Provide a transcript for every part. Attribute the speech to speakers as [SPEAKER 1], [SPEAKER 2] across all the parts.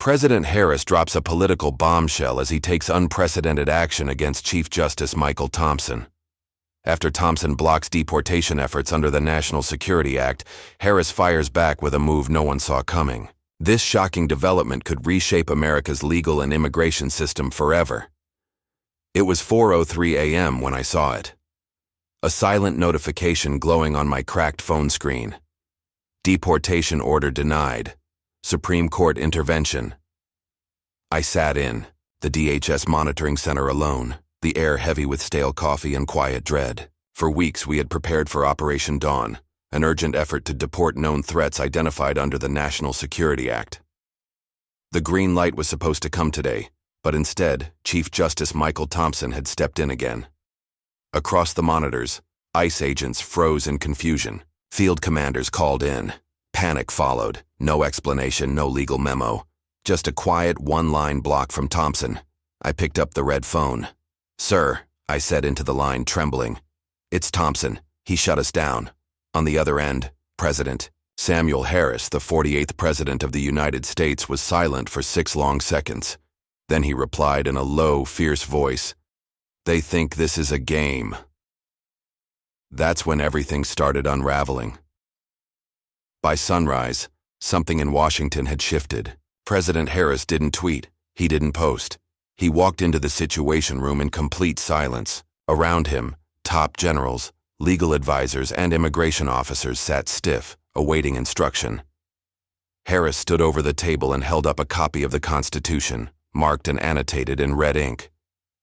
[SPEAKER 1] President Harris drops a political bombshell as he takes unprecedented action against Chief Justice Michael Thompson. After Thompson blocks deportation efforts under the National Security Act, Harris fires back with a move no one saw coming. This shocking development could reshape America's legal and immigration system forever. It was 4:03 a.m. when I saw it. A silent notification glowing on my cracked phone screen. Deportation order denied. Supreme Court intervention. I sat in the DHS monitoring center alone, the air heavy with stale coffee and quiet dread. For weeks we had prepared for Operation Dawn, an urgent effort to deport known threats identified under the National Security Act. The green light was supposed to come today, but instead, Chief Justice Michael Thompson had stepped in again. Across the monitors, ICE agents froze in confusion. Field commanders called in. Panic followed. No explanation, no legal memo. Just a quiet one-line block from Thompson. I picked up the red phone. "Sir," I said into the line, trembling. "It's Thompson. He shut us down." On the other end, President Samuel Harris, the 48th President of the United States, was silent for 6 long seconds. Then he replied in a low, fierce voice, "They think this is a game." That's when everything started unraveling. By sunrise, something in Washington had shifted. President Harris didn't tweet. He didn't post. He walked into the Situation Room in complete silence. Around him, top generals, legal advisors, and immigration officers sat stiff, awaiting instruction. Harris stood over the table and held up a copy of the Constitution, marked and annotated in red ink.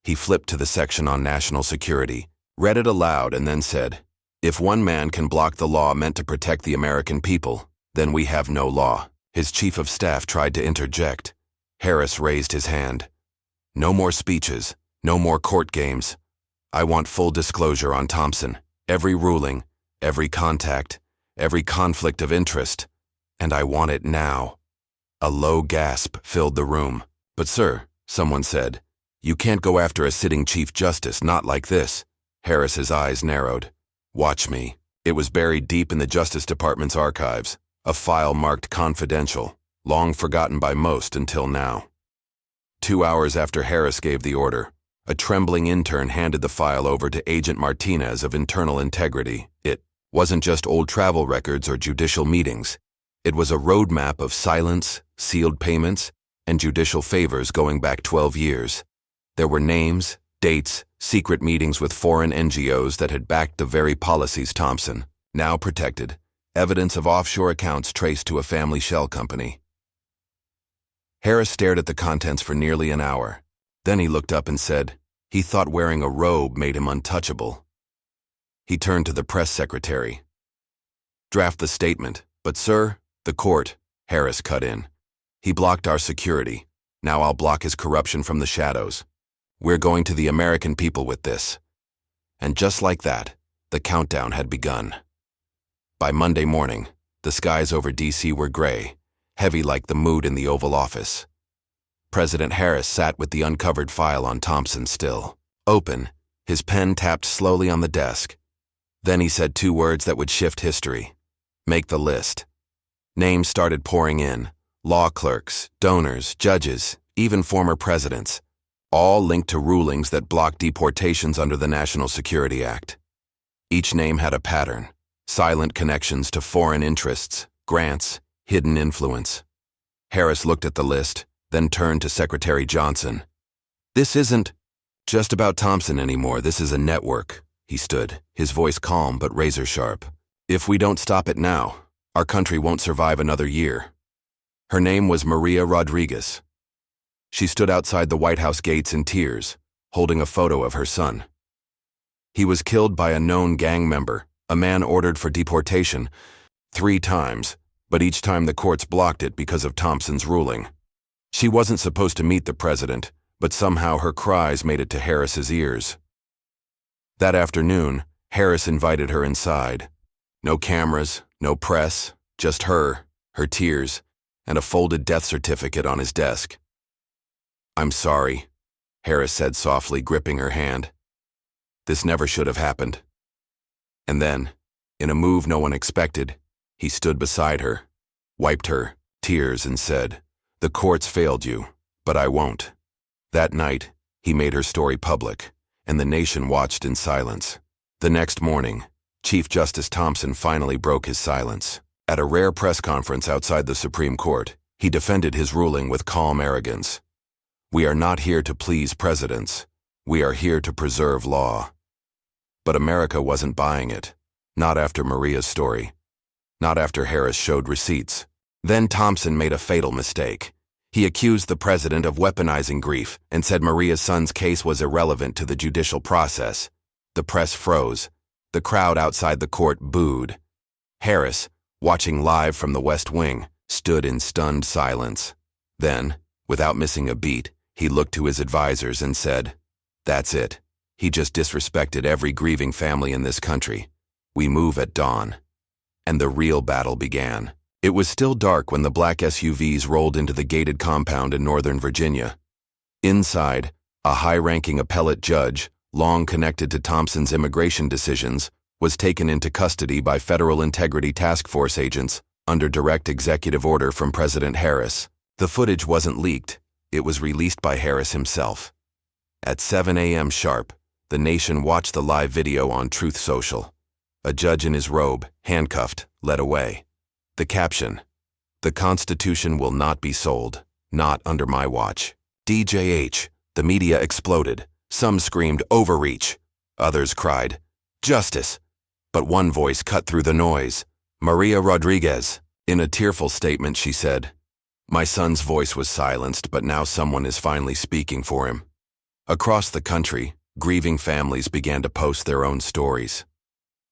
[SPEAKER 1] He flipped to the section on national security, read it aloud, and then said, "If one man can block the law meant to protect the American people, then we have no law." His chief of staff tried to interject. Harris raised his hand. "No more speeches, no more court games. I want full disclosure on Thompson, every ruling, every contact, every conflict of interest, and I want it now." A low gasp filled the room. "But sir," someone said, "you can't go after a sitting Chief Justice, not like this." Harris's eyes narrowed. "Watch me." It was buried deep in the Justice Department's archives, a file marked confidential, long forgotten by most until now. 2 hours after Harris gave the order, a trembling intern handed the file over to Agent Martinez of Internal Integrity. It wasn't just old travel records or judicial meetings. It was a roadmap of silence, sealed payments, and judicial favors going back 12 years. There were names, dates, secret meetings with foreign NGOs that had backed the very policies Thompson, now protected, evidence of offshore accounts traced to a family shell company. Harris stared at the contents for nearly an hour. Then he looked up and said he thought wearing a robe made him untouchable. He turned to the press secretary. "Draft the statement, but sir, the court," Harris cut in. "He blocked our security. Now I'll block his corruption from the shadows. We're going to the American people with this." And just like that, the countdown had begun. By Monday morning, the skies over D.C. were gray, heavy like the mood in the Oval Office. President Harris sat with the uncovered file on Thompson still open. His pen tapped slowly on the desk. Then he said 2 words that would shift history. "Make the list." Names started pouring in. Law clerks, donors, judges, even former presidents, all linked to rulings that blocked deportations under the National Security Act. Each name had a pattern, silent connections to foreign interests, grants, hidden influence. Harris looked at the list, then turned to Secretary Johnson. "This isn't just about Thompson anymore. This is a network." He stood, his voice calm but razor-sharp. "If we don't stop it now, our country won't survive another year." Her name was Maria Rodriguez. She stood outside the White House gates in tears, holding a photo of her son. He was killed by a known gang member, a man ordered for deportation, 3 times, but each time the courts blocked it because of Thompson's ruling. She wasn't supposed to meet the president, but somehow her cries made it to Harris's ears. That afternoon, Harris invited her inside. No cameras, no press, just her tears, and a folded death certificate on his desk. "I'm sorry," Harris said softly, gripping her hand. "This never should have happened." And then, in a move no one expected, he stood beside her, wiped her tears, and said, The courts failed you, but I won't. That night, he made her story public, and the nation watched in silence. The next morning, Chief Justice Thompson finally broke his silence. At a rare press conference outside the Supreme Court, he defended his ruling with calm arrogance. "We are not here to please presidents. We are here to preserve law." But America wasn't buying it. Not after Maria's story. Not after Harris showed receipts. Then Thompson made a fatal mistake. He accused the president of weaponizing grief and said Maria's son's case was irrelevant to the judicial process. The press froze. The crowd outside the court booed. Harris, watching live from the West Wing, stood in stunned silence. Then, without missing a beat, he looked to his advisors and said, "That's it. He just disrespected every grieving family in this country. We move at dawn." And the real battle began. It was still dark when the black SUVs rolled into the gated compound in Northern Virginia. Inside, a high-ranking appellate judge, long connected to Thompson's immigration decisions, was taken into custody by Federal Integrity Task Force agents under direct executive order from President Harris. The footage wasn't leaked. It was released by Harris himself. At 7 a.m. sharp, the nation watched the live video on Truth Social. A judge in his robe, handcuffed, led away. The caption, "The Constitution will not be sold, not under my watch." DJH, the media exploded. Some screamed, "Overreach." Others cried, "Justice." But one voice cut through the noise. Maria Rodriguez. In a tearful statement, she said, "My son's voice was silenced, but now someone is finally speaking for him." Across the country, grieving families began to post their own stories.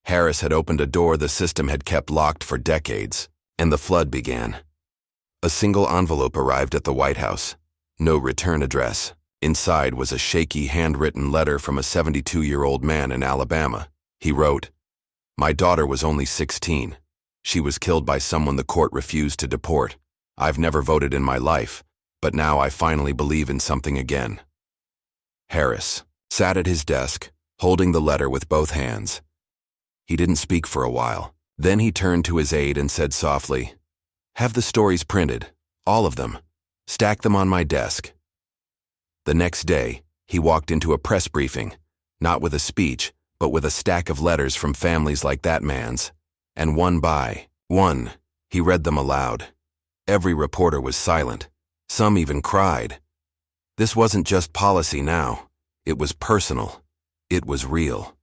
[SPEAKER 1] Harris had opened a door the system had kept locked for decades, and the flood began. A single envelope arrived at the White House. No return address. Inside was a shaky handwritten letter from a 72-year-old man in Alabama. He wrote, "My daughter was only 16. She was killed by someone the court refused to deport. I've never voted in my life, but now I finally believe in something again." Harris sat at his desk, holding the letter with both hands. He didn't speak for a while. Then he turned to his aide and said softly, "Have the stories printed, all of them. Stack them on my desk." The next day, he walked into a press briefing, not with a speech, but with a stack of letters from families like that man's. And one by one, he read them aloud. Every reporter was silent. Some even cried. This wasn't just policy now. It was personal. It was real.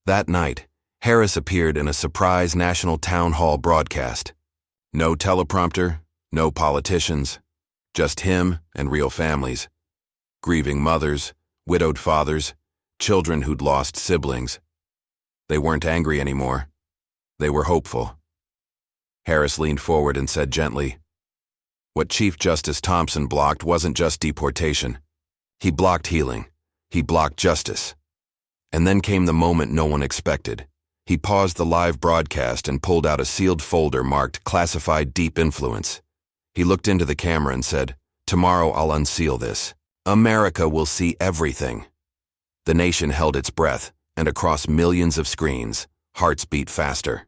[SPEAKER 1] That night, Harris appeared in a surprise national town hall broadcast. No teleprompter, no politicians, just him and real families. Grieving mothers, widowed fathers, children who'd lost siblings. They weren't angry anymore. They were hopeful. Harris leaned forward and said gently, "What Chief Justice Thompson blocked wasn't just deportation. He blocked healing. He blocked justice." And then came the moment no one expected. He paused the live broadcast and pulled out a sealed folder marked Classified Deep Influence. He looked into the camera and said, "Tomorrow I'll unseal this. America will see everything." The nation held its breath, and across millions of screens, hearts beat faster.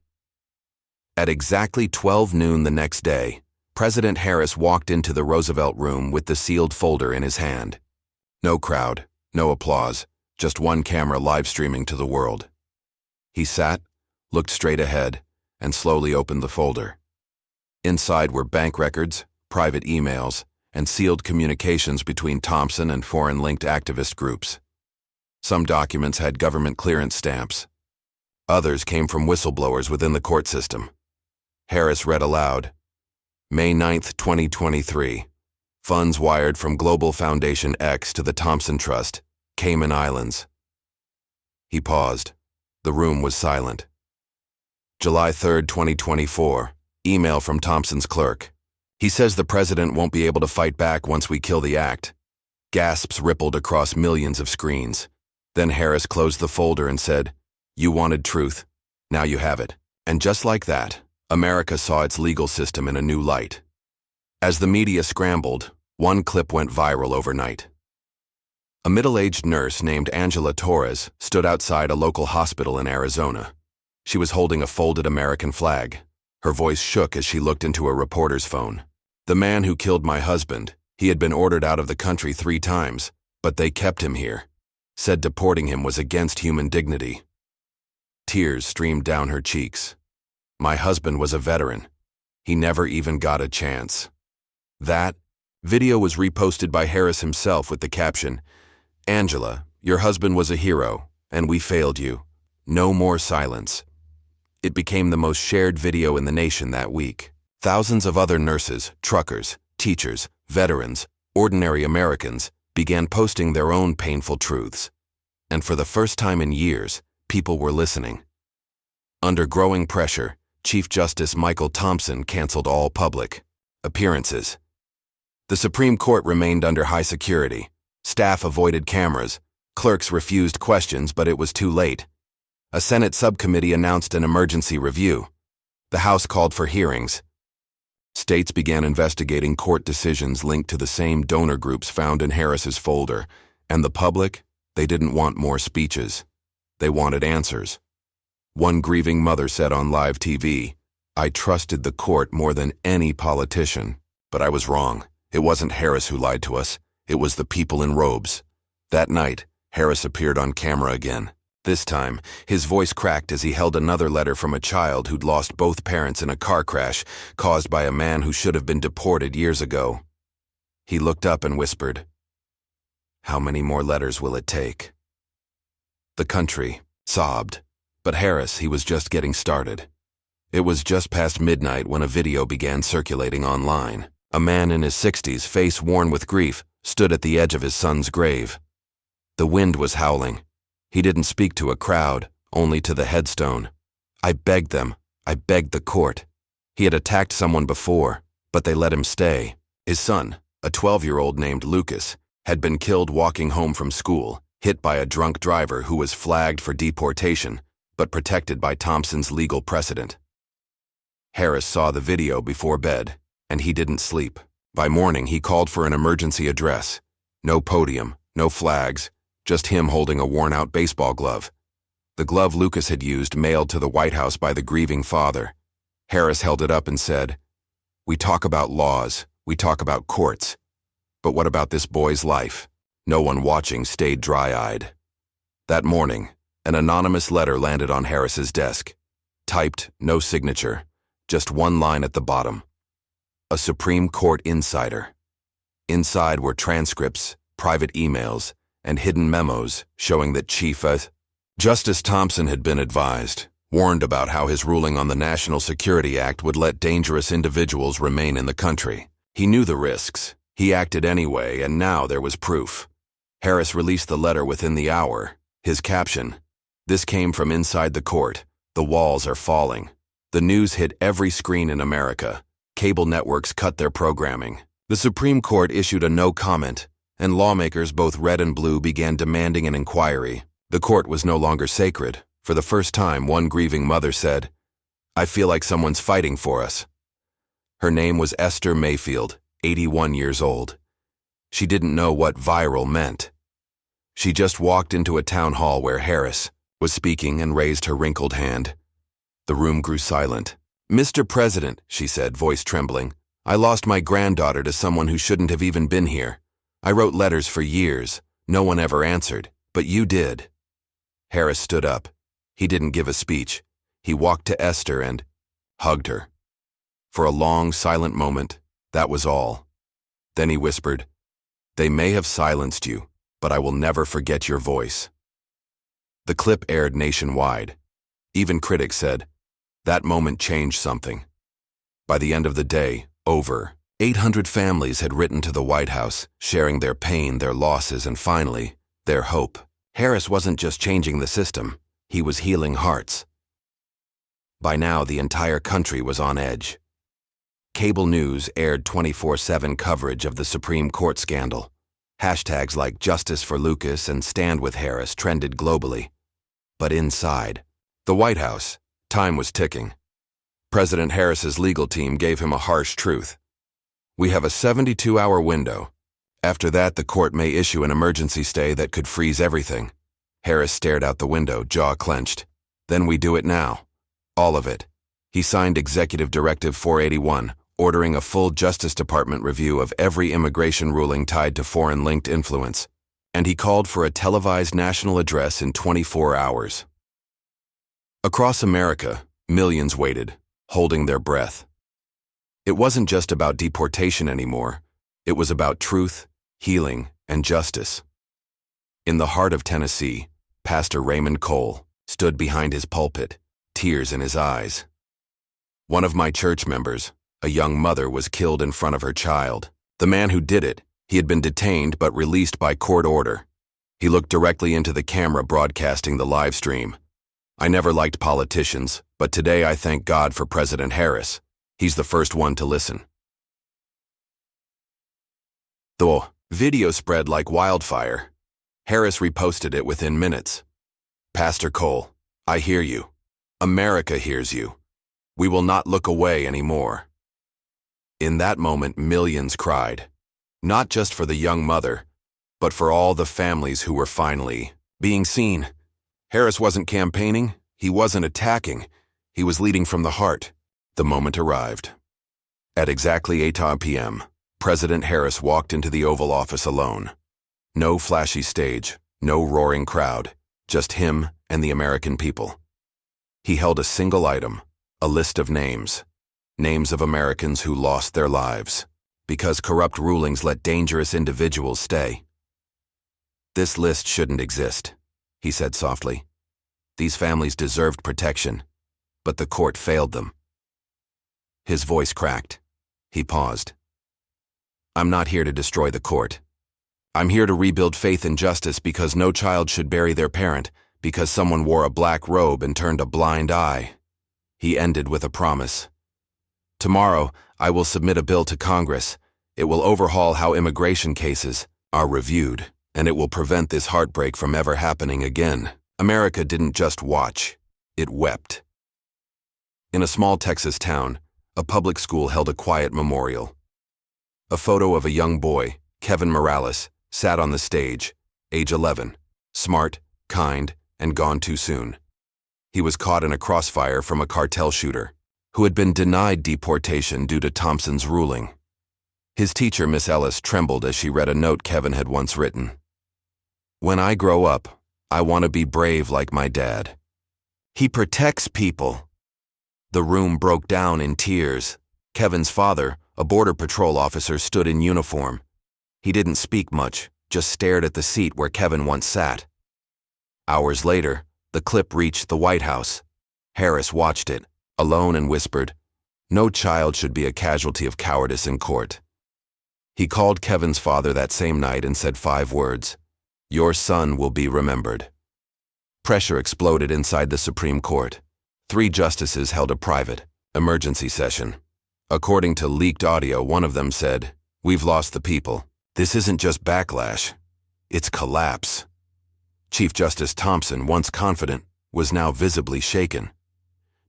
[SPEAKER 1] At exactly 12 noon the next day, President Harris walked into the Roosevelt Room with the sealed folder in his hand. No crowd, no applause, just one camera live streaming to the world. He sat, looked straight ahead, and slowly opened the folder. Inside were bank records, private emails, and sealed communications between Thompson and foreign-linked activist groups. Some documents had government clearance stamps. Others came from whistleblowers within the court system. Harris read aloud, "May 9th, 2023. Funds wired from Global Foundation X to the Thompson Trust, Cayman Islands." He paused. The room was silent. July 3rd, 2024. Email from Thompson's clerk. "He says the president won't be able to fight back once we kill the act." Gasps rippled across millions of screens. Then Harris closed the folder and said, "You wanted truth. Now you have it." And just like that, America saw its legal system in a new light. As the media scrambled, one clip went viral overnight. A middle-aged nurse named Angela Torres stood outside a local hospital in Arizona. She was holding a folded American flag. Her voice shook as she looked into a reporter's phone. The man who killed my husband, he had been ordered out of the country 3 times, but they kept him here. Said deporting him was against human dignity. Tears streamed down her cheeks. My husband was a veteran. He never even got a chance. That video was reposted by Harris himself with the caption, "Angela, your husband was a hero, and we failed you. No more silence." It became the most shared video in the nation that week. Thousands of other nurses, truckers, teachers, veterans, ordinary Americans began posting their own painful truths. And for the first time in years, people were listening. Under growing pressure, Chief Justice Michael Thompson canceled all public appearances. The Supreme Court remained under high security. Staff avoided cameras. Clerks refused questions, but it was too late. A Senate subcommittee announced an emergency review. The House called for hearings. States began investigating court decisions linked to the same donor groups found in Harris's folder. And the public, they didn't want more speeches. They wanted answers. One grieving mother said on live TV, "I trusted the court more than any politician, but I was wrong. It wasn't Harris who lied to us. It was the people in robes." That night, Harris appeared on camera again. This time, his voice cracked as he held another letter from a child who'd lost both parents in a car crash caused by a man who should have been deported years ago. He looked up and whispered, "How many more letters will it take?" The country sobbed. But Harris, he was just getting started. It was just past midnight when a video began circulating online. A man in his 60s, face worn with grief, stood at the edge of his son's grave. The wind was howling. He didn't speak to a crowd, only to the headstone. "I begged them. I begged the court." He had attacked someone before, but they let him stay. His son, a 12-year-old named Lucas, had been killed walking home from school, hit by a drunk driver who was flagged for deportation, but protected by Thompson's legal precedent. Harris saw the video before bed, and he didn't sleep. By morning, he called for an emergency address. No podium, no flags, just him holding a worn-out baseball glove. The glove Lucas had used mailed to the White House by the grieving father. Harris held it up and said, "We talk about laws, we talk about courts. But what about this boy's life?" No one watching stayed dry-eyed. That morning, an anonymous letter landed on Harris's desk. Typed, no signature, just one line at the bottom. A Supreme Court insider. Inside were transcripts, private emails, and hidden memos showing that Chief Justice Thompson had been advised, warned about how his ruling on the National Security Act would let dangerous individuals remain in the country. He knew the risks. He acted anyway, and now there was proof. Harris released the letter within the hour. His caption, "This came from inside the court. The walls are falling." The news hit every screen in America. Cable networks cut their programming. The Supreme Court issued a no comment, and lawmakers both red and blue began demanding an inquiry. The court was no longer sacred. For the first time, one grieving mother said, "I feel like someone's fighting for us." Her name was Esther Mayfield, 81 years old. She didn't know what viral meant. She just walked into a town hall where Harris was speaking and raised her wrinkled hand. The room grew silent. "Mr. President," she said, voice trembling, "I lost my granddaughter to someone who shouldn't have even been here. I wrote letters for years. No one ever answered, but you did." Harris stood up. He didn't give a speech. He walked to Esther and hugged her. For a long, silent moment, that was all. Then he whispered, "They may have silenced you, but I will never forget your voice." The clip aired nationwide. Even critics said, that moment changed something. By the end of the day, over 800 families had written to the White House, sharing their pain, their losses, and finally, their hope. Harris wasn't just changing the system, he was healing hearts. By now, the entire country was on edge. Cable news aired 24/7 coverage of the Supreme Court scandal. Hashtags like Justice for Lucas and Stand with Harris trended globally. But inside, the White House, time was ticking. President Harris's legal team gave him a harsh truth. "We have a 72-hour window. After that, the court may issue an emergency stay that could freeze everything." Harris stared out the window, jaw clenched. "Then we do it now. All of it." He signed Executive Directive 481, ordering a full Justice Department review of every immigration ruling tied to foreign-linked influence, and he called for a televised national address in 24 hours. Across America, millions waited, holding their breath. It wasn't just about deportation anymore. It was about truth, healing, and justice. In the heart of Tennessee, Pastor Raymond Cole stood behind his pulpit, tears in his eyes. One of my church members, a young mother, was killed in front of her child. The man who did it, he had been detained but released by court order. He looked directly into the camera broadcasting the live stream. I never liked politicians, but today I thank God for President Harris. He's the first one to listen. The video spread like wildfire. Harris reposted it within minutes. Pastor Cole, I hear you. America hears you. We will not look away anymore. In that moment, millions cried, not just for the young mother, but for all the families who were finally being seen. Harris wasn't campaigning, he wasn't attacking, he was leading from the heart. The moment arrived. At exactly 8 p.m., President Harris walked into the Oval Office alone. No flashy stage, no roaring crowd, just him and the American people. He held a single item, a list of names of Americans who lost their lives because corrupt rulings let dangerous individuals stay. This list shouldn't exist, he said softly. These families deserved protection, but the court failed them. His voice cracked. He paused. I'm not here to destroy the court. I'm here to rebuild faith in justice because no child should bury their parent because someone wore a black robe and turned a blind eye. He ended with a promise. Tomorrow, I will submit a bill to Congress. It will overhaul how immigration cases are reviewed, and it will prevent this heartbreak from ever happening again. America didn't just watch, it wept. In a small Texas town, a public school held a quiet memorial. A photo of a young boy, Kevin Morales, sat on the stage, age 11, smart, kind, and gone too soon. He was caught in a crossfire from a cartel shooter who had been denied deportation due to Thompson's ruling. His teacher, Miss Ellis, trembled as she read a note Kevin had once written. When I grow up, I want to be brave like my dad. He protects people. The room broke down in tears. Kevin's father, a border patrol officer, stood in uniform. He didn't speak much, just stared at the seat where Kevin once sat. Hours later, the clip reached the White House. Harris watched it, alone, and whispered, "No child should be a casualty of cowardice in court." He called Kevin's father that same night and said 5 words, "Your son will be remembered." Pressure exploded inside the Supreme Court. 3 justices held a private, emergency session. According to leaked audio, one of them said, "We've lost the people. This isn't just backlash, it's collapse." Chief Justice Thompson, once confident, was now visibly shaken.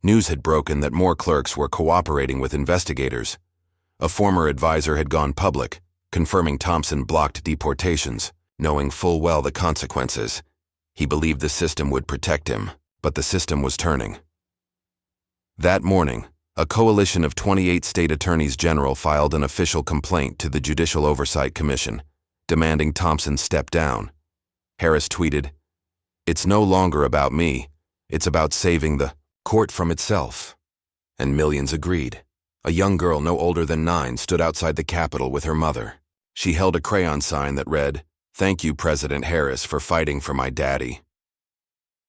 [SPEAKER 1] News had broken that more clerks were cooperating with investigators. A former advisor had gone public, confirming Thompson blocked deportations, knowing full well the consequences. He believed the system would protect him, but the system was turning. That morning, a coalition of 28 state attorneys general filed an official complaint to the Judicial Oversight Commission, demanding Thompson step down. Harris tweeted, "It's no longer about me, it's about saving the court from itself." And millions agreed. A young girl no older than 9 stood outside the Capitol with her mother. She held a crayon sign that read, "Thank you, President Harris, for fighting for my daddy."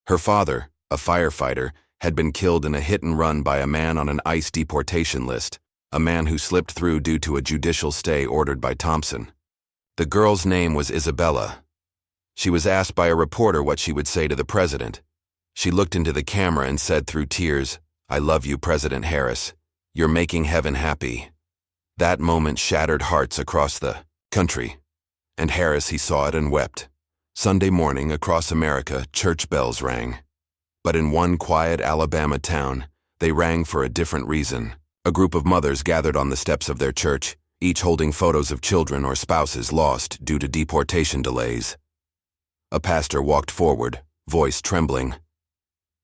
[SPEAKER 1] Her father, a firefighter, had been killed in a hit-and-run by a man on an ICE deportation list, a man who slipped through due to a judicial stay ordered by Thompson. The girl's name was Isabella. She was asked by a reporter what she would say to the president. She looked into the camera and said through tears, "I love you, President Harris. You're making heaven happy." That moment shattered hearts across the country. And Harris, he saw it and wept. Sunday morning, across America, church bells rang. But in one quiet Alabama town, they rang for a different reason. A group of mothers gathered on the steps of their church, each holding photos of children or spouses lost due to deportation delays. A pastor walked forward, voice trembling.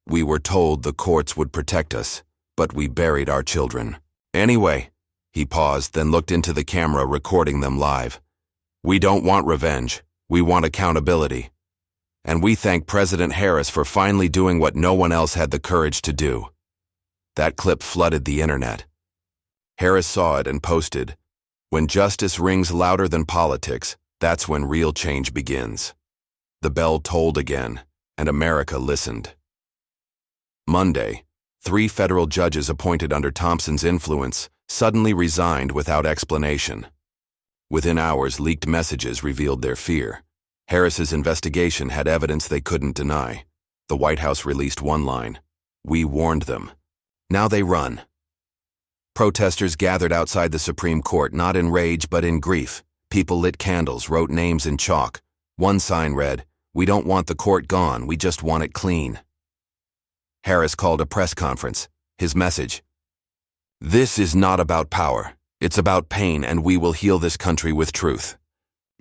[SPEAKER 1] "We were told the courts would protect us, but we buried our children. Anyway, He paused, then looked into the camera, recording them live. "We don't want revenge. We want accountability. And we thank President Harris for finally doing what no one else had the courage to do." That clip flooded the internet. Harris saw it and posted, "When justice rings louder than politics, that's when real change begins." The bell tolled again, and America listened. Monday, 3 federal judges appointed under Thompson's influence suddenly resigned without explanation. Within hours, leaked messages revealed their fear. Harris's investigation had evidence they couldn't deny. The White House released one line, "We warned them. Now they run." Protesters gathered outside the Supreme Court, not in rage but in grief. People lit candles, wrote names in chalk. One sign read, "We don't want the court gone, we just want it clean." Harris called a press conference. His message, "This is not about power. It's about pain, and we will heal this country with truth."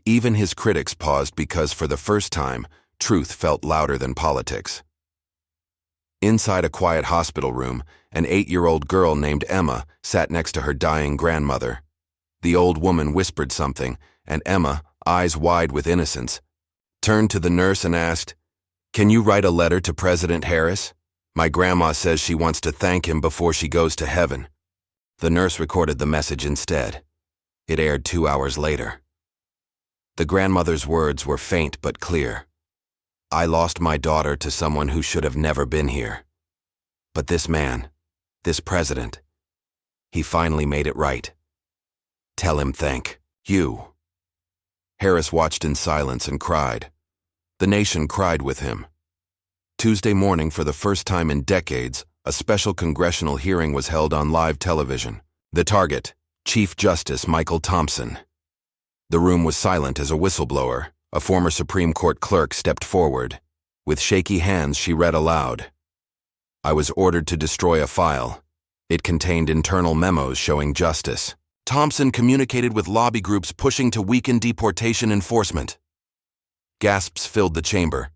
[SPEAKER 1] Even his critics paused because, for the first time, truth felt louder than politics. Inside a quiet hospital room, an 8-year-old girl named Emma sat next to her dying grandmother. The old woman whispered something, and Emma, eyes wide with innocence, turned to the nurse and asked, "Can you write a letter to President Harris? My grandma says she wants to thank him before she goes to heaven." The nurse recorded the message instead. It aired 2 hours later. The grandmother's words were faint but clear. "I lost my daughter to someone who should have never been here. But this man, this president, he finally made it right. Tell him thank you." Harris watched in silence and cried. The nation cried with him. Tuesday morning, for the first time in decades, a special congressional hearing was held on live television. The target, Chief Justice Michael Thompson. The room was silent as a whistleblower, a former Supreme Court clerk, stepped forward. With shaky hands, she read aloud, "I was ordered to destroy a file. It contained internal memos showing justice. Thompson communicated with lobby groups pushing to weaken deportation enforcement." Gasps filled the chamber.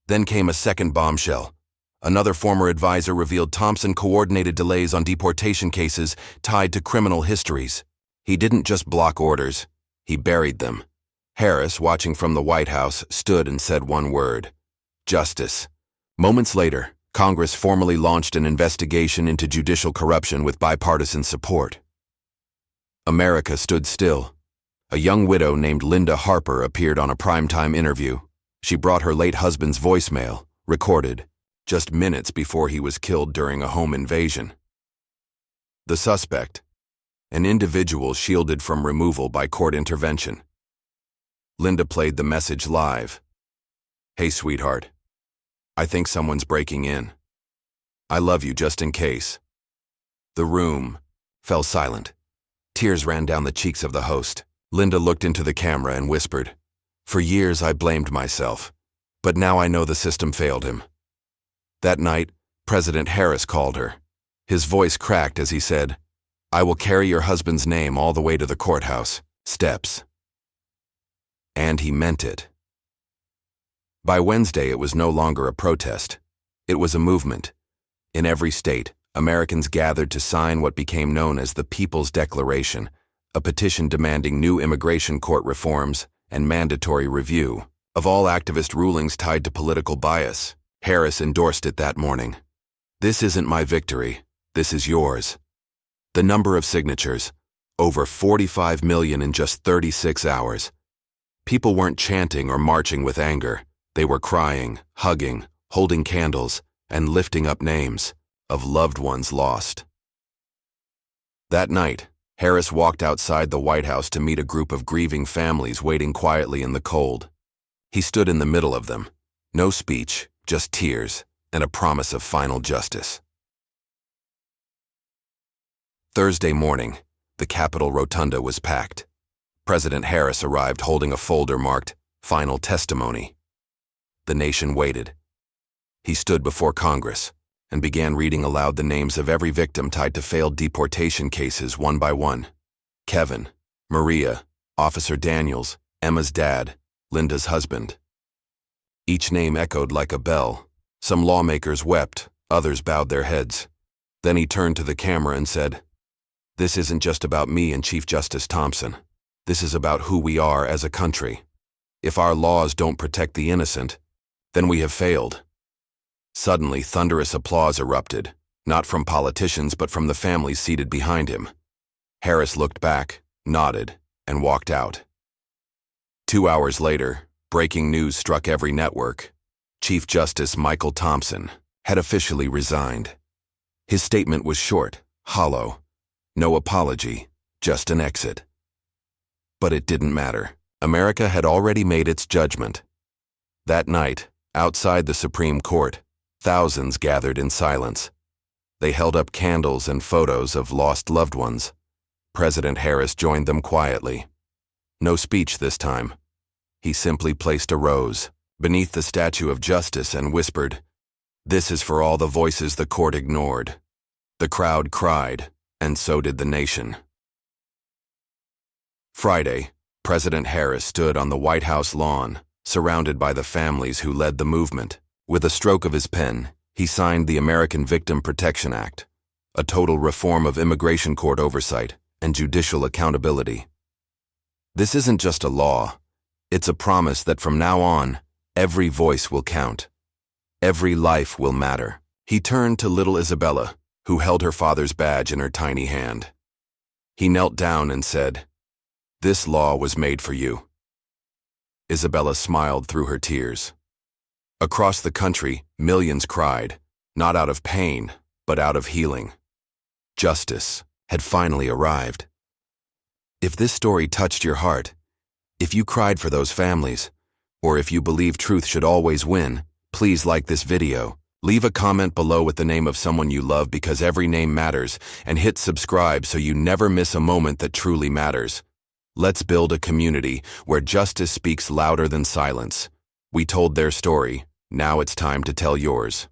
[SPEAKER 1] Then came a second bombshell. Another former advisor revealed Thompson coordinated delays on deportation cases tied to criminal histories. He didn't just block orders, he buried them. Harris, watching from the White House, stood and said one word, "Justice." Moments later, Congress formally launched an investigation into judicial corruption with bipartisan support. America stood still. A young widow named Linda Harper appeared on a primetime interview. She brought her late husband's voicemail, recorded, just minutes before he was killed during a home invasion. The suspect, an individual shielded from removal by court intervention. Linda played the message live. "Hey, sweetheart. I think someone's breaking in. I love you just in case." The room fell silent. Tears ran down the cheeks of the host. Linda looked into the camera and whispered, "For years I blamed myself, but now I know the system failed him." That night, President Harris called her. His voice cracked as he said, "I will carry your husband's name all the way to the courthouse steps." And he meant it. By Wednesday, it was no longer a protest. It was a movement. In every state, Americans gathered to sign what became known as the People's Declaration, a petition demanding new immigration court reforms and mandatory review of all activist rulings tied to political bias. Harris endorsed it that morning. "This isn't my victory, this is yours." The number of signatures, over 45 million in just 36 hours. People weren't chanting or marching with anger. They were crying, hugging, holding candles, and lifting up names of loved ones lost. That night, Harris walked outside the White House to meet a group of grieving families waiting quietly in the cold. He stood in the middle of them. No speech, just tears, and a promise of final justice. Thursday morning, the Capitol Rotunda was packed. President Harris arrived holding a folder marked "Final Testimony." The nation waited. He stood before Congress and began reading aloud the names of every victim tied to failed deportation cases one by one. Kevin, Maria, Officer Daniels, Emma's dad, Linda's husband. Each name echoed like a bell. Some lawmakers wept, others bowed their heads. Then he turned to the camera and said, This isn't just about me and Chief Justice Thompson. This is about who we are as a country. If our laws don't protect the innocent, then we have failed. Suddenly, thunderous applause erupted, not from politicians but from the families seated behind him. Harris looked back, nodded, and walked out. 2 hours later, breaking news struck every network. Chief Justice Michael Thompson had officially resigned. His statement was short, hollow. No apology, just an exit. But it didn't matter. America had already made its judgment. That night, outside the Supreme Court, thousands gathered in silence. They held up candles and photos of lost loved ones. President Harris joined them quietly. No speech this time. He simply placed a rose beneath the statue of justice and whispered, "This is for all the voices the court ignored." The crowd cried, and so did the nation. Friday, President Harris stood on the White House lawn, surrounded by the families who led the movement. With a stroke of his pen, he signed the American Victim Protection Act, a total reform of immigration court oversight and judicial accountability. This isn't just a law. It's a promise that from now on, every voice will count. Every life will matter. He turned to little Isabella, who held her father's badge in her tiny hand. He knelt down and said, "This law was made for you." Isabella smiled through her tears. Across the country, millions cried, not out of pain, but out of healing. Justice had finally arrived. If this story touched your heart, if you cried for those families, or if you believe truth should always win, please like this video, leave a comment below with the name of someone you love because every name matters, and hit subscribe so you never miss a moment that truly matters. Let's build a community where justice speaks louder than silence. We told their story, now it's time to tell yours.